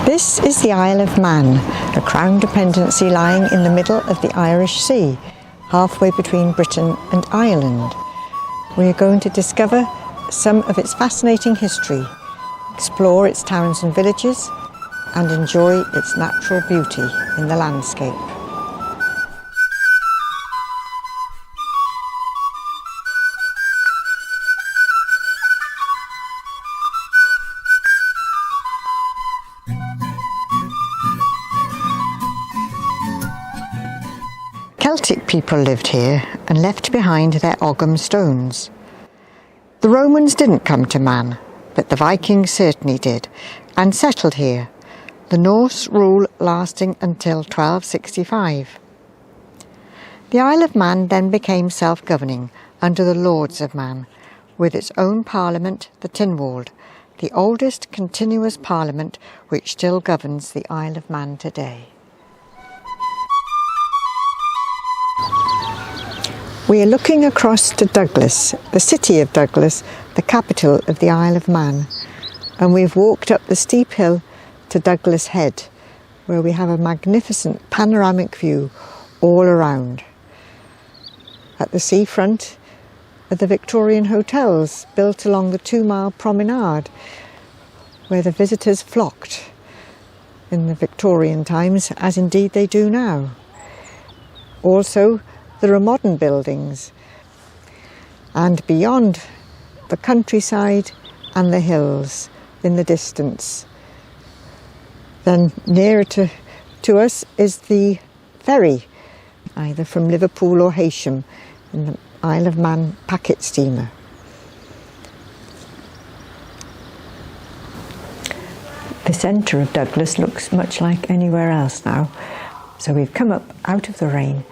This is the Isle of Man, a crown dependency lying in the middle of the Irish Sea, halfway between Britain and Ireland. We are going to discover some of its fascinating history, explore its towns and villages, and enjoy its natural beauty in the landscape. Celtic people lived here and left behind their Ogham stones. The Romans didn't come to Man, but the Vikings certainly did, and settled here, the Norse rule lasting until 1265. The Isle of Man then became self-governing under the Lords of Man, with its own parliament, the Tynwald, the oldest continuous parliament which still governs the Isle of Man today. We are looking across to Douglas, the city of Douglas, the capital of the Isle of Man, and we've walked up the steep hill to Douglas Head, where we have a magnificent panoramic view all around. At the seafront are the Victorian hotels built along the 2-mile promenade, where the visitors flocked in the Victorian times, as indeed they do now. Also, there are modern buildings, and beyond, the countryside and the hills in the distance. Then nearer to us is the ferry, either from Liverpool or Heysham, in the Isle of Man packet steamer. The centre of Douglas looks much like anywhere else now, so we've come up out of the rain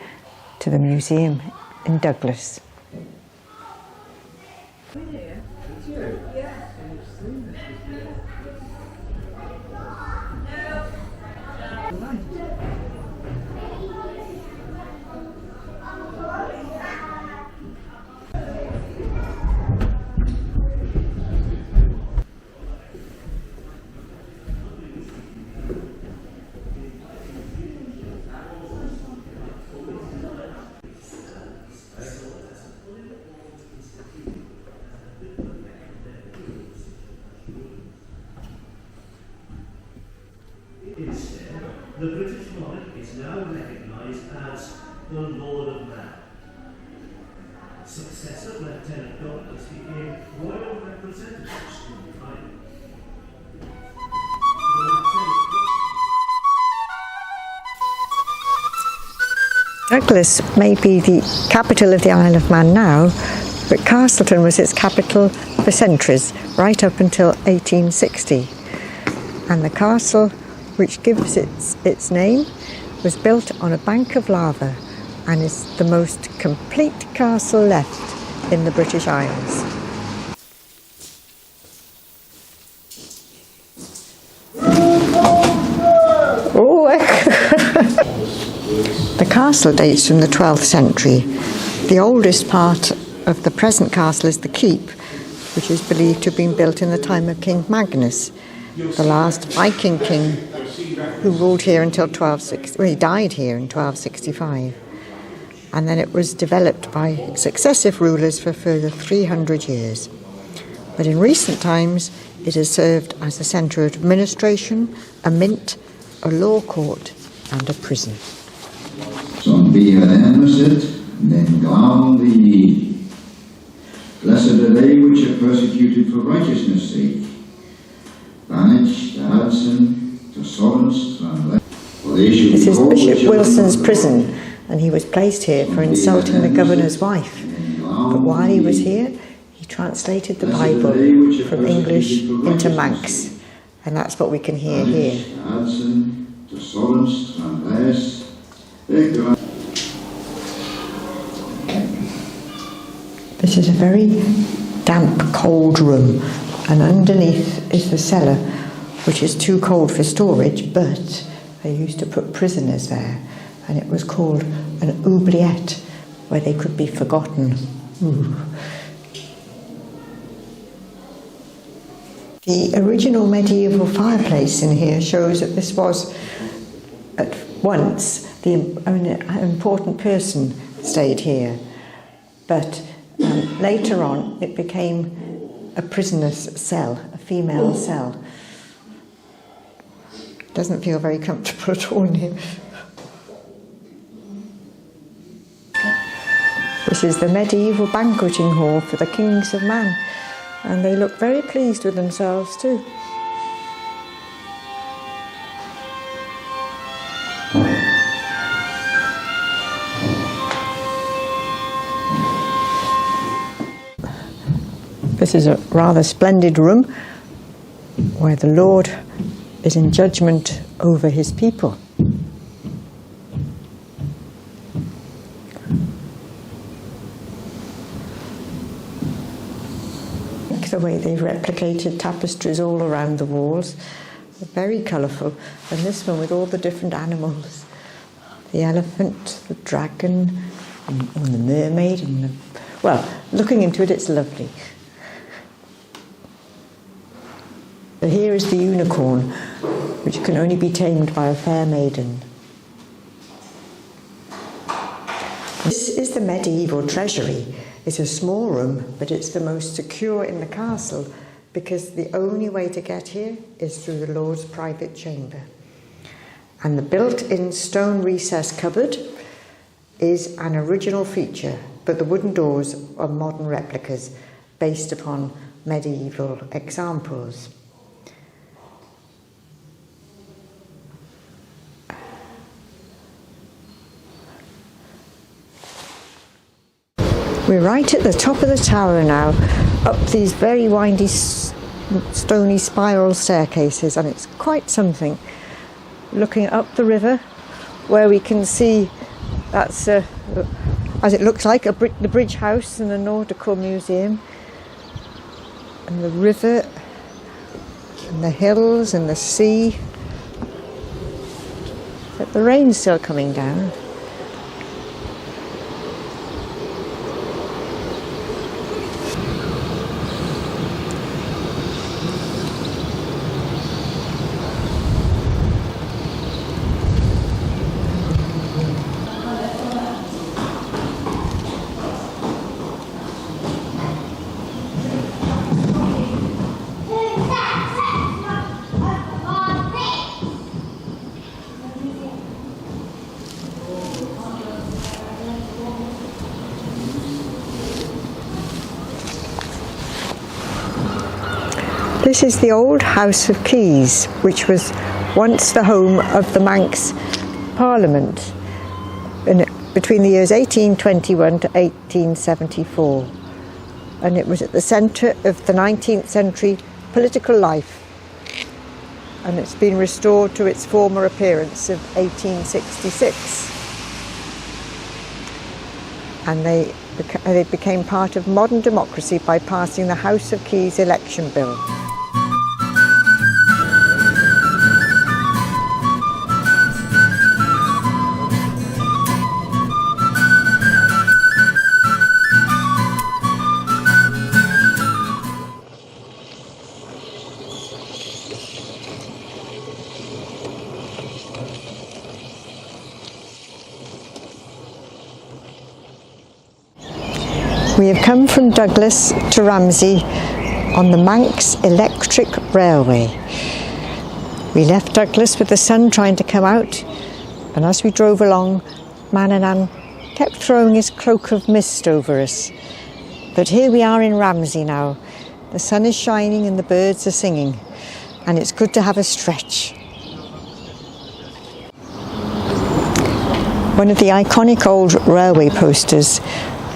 to the museum in Douglas. Instead, the British monarch is now recognised as the Lord of Man. Successor Lieutenant Governors became royal representatives in the island. Douglas may be the capital of the Isle of Man now, but Castletown was its capital for centuries, right up until 1860. And the castle, which gives its name, was built on a bank of lava and is the most complete castle left in the British Isles. Oh. The castle dates from the 12th century. The oldest part of the present castle is the keep, which is believed to have been built in the time of King Magnus, the last Viking king who ruled here until 1260. Well, he died here in 1265. And then it was developed by successive rulers for a further 300 years. But in recent times, it has served as a centre of administration, a mint, a law court, and a prison. Som beheaded, then glad the ye. Blessed are they which are persecuted for righteousness' sake. Banished to Hudson, to Solence, and this is Bishop Wilson's prison, and he was placed here for insulting the governor's wife. But while he was here, he translated the Bible from English into Manx, and that's what we can hear here. This is a very damp, cold room, and underneath is the cellar, which is too cold for storage, but they used to put prisoners there, and it was called an oubliette, where they could be forgotten. Ooh. The original medieval fireplace in here shows that this was at once an important person stayed here, but later on it became a prisoner's cell, a female cell. Doesn't feel very comfortable at all in here. This is the medieval banqueting hall for the kings of Man, and they look very pleased with themselves too. This is a rather splendid room where the Lord is in judgment over his people. The way they've replicated tapestries all around the walls. They're very colourful. And this one with all the different animals. The elephant, the dragon, and the mermaid. Well, looking into it, it's lovely. So here is the unicorn, which can only be tamed by a fair maiden. This is the medieval treasury. It's a small room, but it's the most secure in the castle because the only way to get here is through the Lord's private chamber. And the built-in stone recess cupboard is an original feature, but the wooden doors are modern replicas based upon medieval examples. We're right at the top of the tower now, up these very windy, stony spiral staircases, and it's quite something. Looking up the river, where we can see that's, as it looks like, the Bridge House and the Nautical Museum, and the river, and the hills and the sea. But the rain's still coming down. This is the old House of Keys, which was once the home of the Manx Parliament between the years 1821 to 1874. And it was at the centre of the 19th century political life. And it's been restored to its former appearance of 1866. And they became part of modern democracy by passing the House of Keys election bill. We have come from Douglas to Ramsey on the Manx Electric Railway. We left Douglas with the sun trying to come out, and as we drove along, Manannán kept throwing his cloak of mist over us. But here we are in Ramsey now. The sun is shining and the birds are singing, and it's good to have a stretch. One of the iconic old railway posters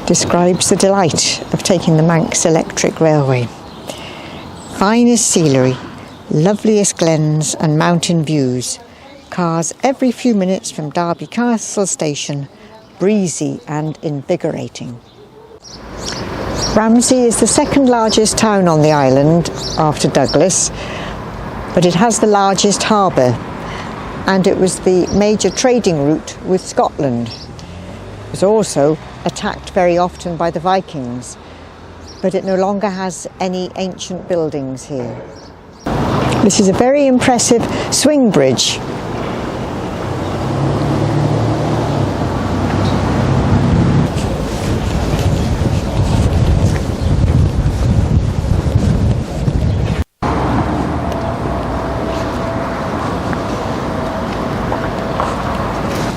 describes the delight of taking the Manx Electric Railway. Finest scenery, loveliest glens and mountain views. Cars every few minutes from Derby Castle Station, breezy and invigorating. Ramsey is the second largest town on the island after Douglas, but it has the largest harbour, and it was the major trading route with Scotland. It was also attacked very often by the Vikings, but it no longer has any ancient buildings here. This is a very impressive swing bridge.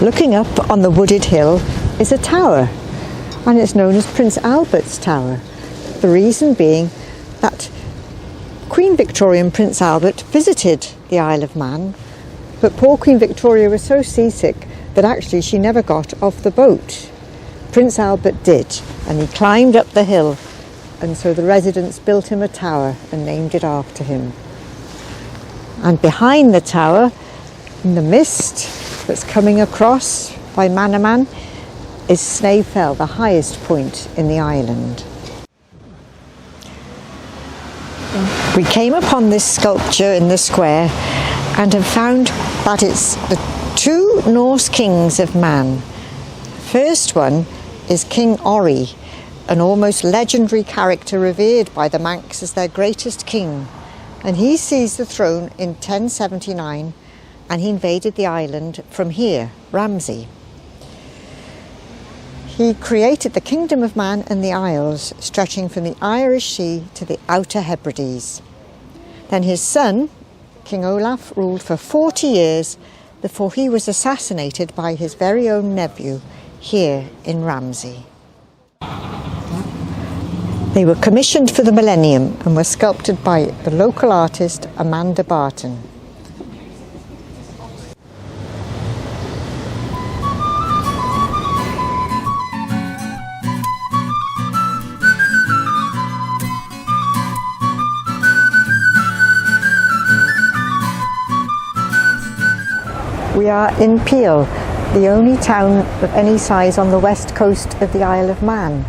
Looking up on the wooded hill is a tower, and it's known as Prince Albert's Tower. The reason being that Queen Victoria and Prince Albert visited the Isle of Man, but poor Queen Victoria was so seasick that actually she never got off the boat. Prince Albert did, and he climbed up the hill, and so the residents built him a tower and named it after him. And behind the tower, in the mist that's coming across by Manaman, is Snape Fell, the highest point in the island. We came upon this sculpture in the square and have found that it's the two Norse kings of Man. The first one is King Orry, an almost legendary character revered by the Manx as their greatest king, and he seized the throne in 1079 and he invaded the island from here, Ramsey. He created the Kingdom of Man and the Isles, stretching from the Irish Sea to the Outer Hebrides. Then his son, King Olaf, ruled for 40 years before he was assassinated by his very own nephew here in Ramsey. They were commissioned for the millennium and were sculpted by the local artist Amanda Barton. We are in Peel, the only town of any size on the west coast of the Isle of Man.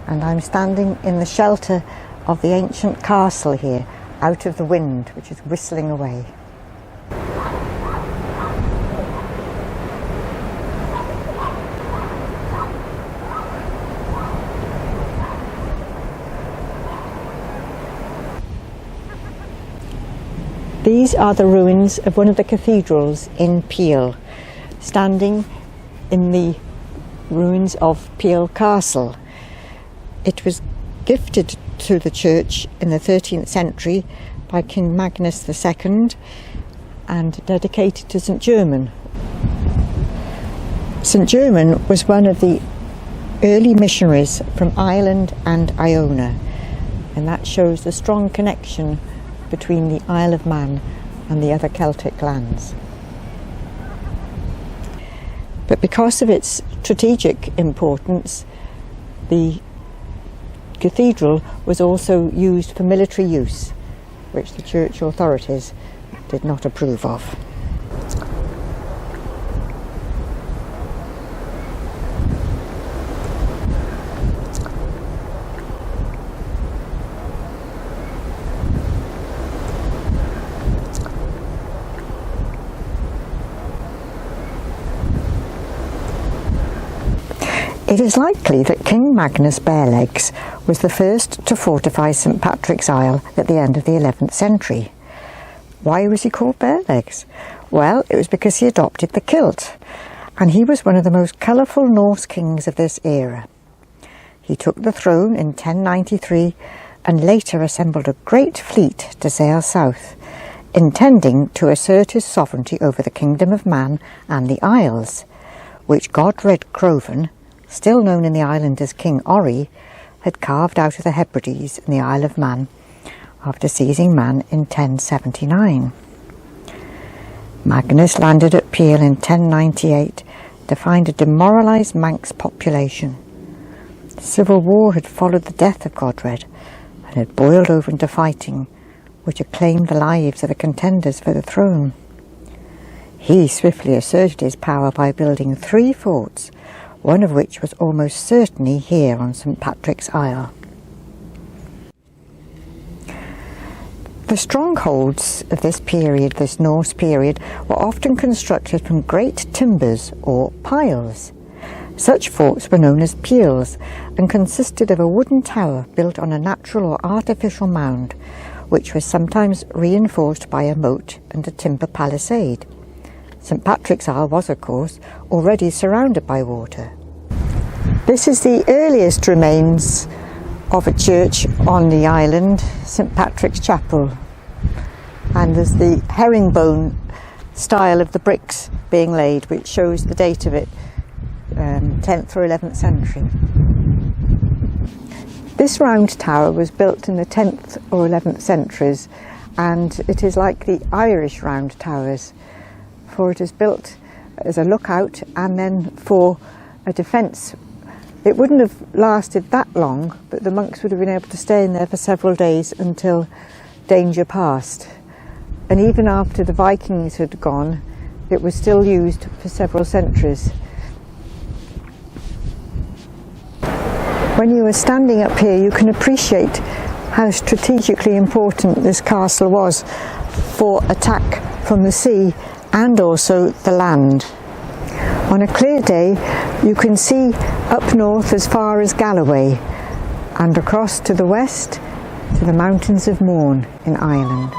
And I'm standing in the shelter of the ancient castle here, out of the wind, which is whistling away. These are the ruins of one of the cathedrals in Peel, standing in the ruins of Peel Castle. It was gifted to the church in the 13th century by King Magnus II and dedicated to St. German. St. German was one of the early missionaries from Ireland and Iona, and that shows the strong connection between the Isle of Man and the other Celtic lands. But because of its strategic importance, the cathedral was also used for military use, which the church authorities did not approve of. It is likely that King Magnus Barelegs was the first to fortify St. Patrick's Isle at the end of the 11th century. Why was he called Barelegs? Well, it was because he adopted the kilt, and he was one of the most colourful Norse kings of this era. He took the throne in 1093 and later assembled a great fleet to sail south, intending to assert his sovereignty over the Kingdom of Man and the Isles, which Godred Crovan, still known in the island as King Orry, had carved out of the Hebrides in the Isle of Man after seizing Man in 1079. Magnus landed at Peel in 1098 to find a demoralised Manx population. The civil war had followed the death of Godred and had boiled over into fighting, which had claimed the lives of the contenders for the throne. He swiftly asserted his power by building 3 forts, one of which was almost certainly here on St. Patrick's Isle. The strongholds of this period, this Norse period, were often constructed from great timbers or piles. Such forts were known as peels and consisted of a wooden tower built on a natural or artificial mound, which was sometimes reinforced by a moat and a timber palisade. St Patrick's Isle was, of course, already surrounded by water. This is the earliest remains of a church on the island, St Patrick's Chapel, and there's the herringbone style of the bricks being laid, which shows the date of it, 10th or 11th century. This round tower was built in the 10th or 11th centuries, and it is like the Irish round towers, for it is built as a lookout and then for a defence. It wouldn't have lasted that long, but the monks would have been able to stay in there for several days until danger passed. And even after the Vikings had gone, it was still used for several centuries. When you are standing up here, you can appreciate how strategically important this castle was for attack from the sea and also the land. On a clear day, you can see up north as far as Galloway and across to the west to the mountains of Mourne in Ireland.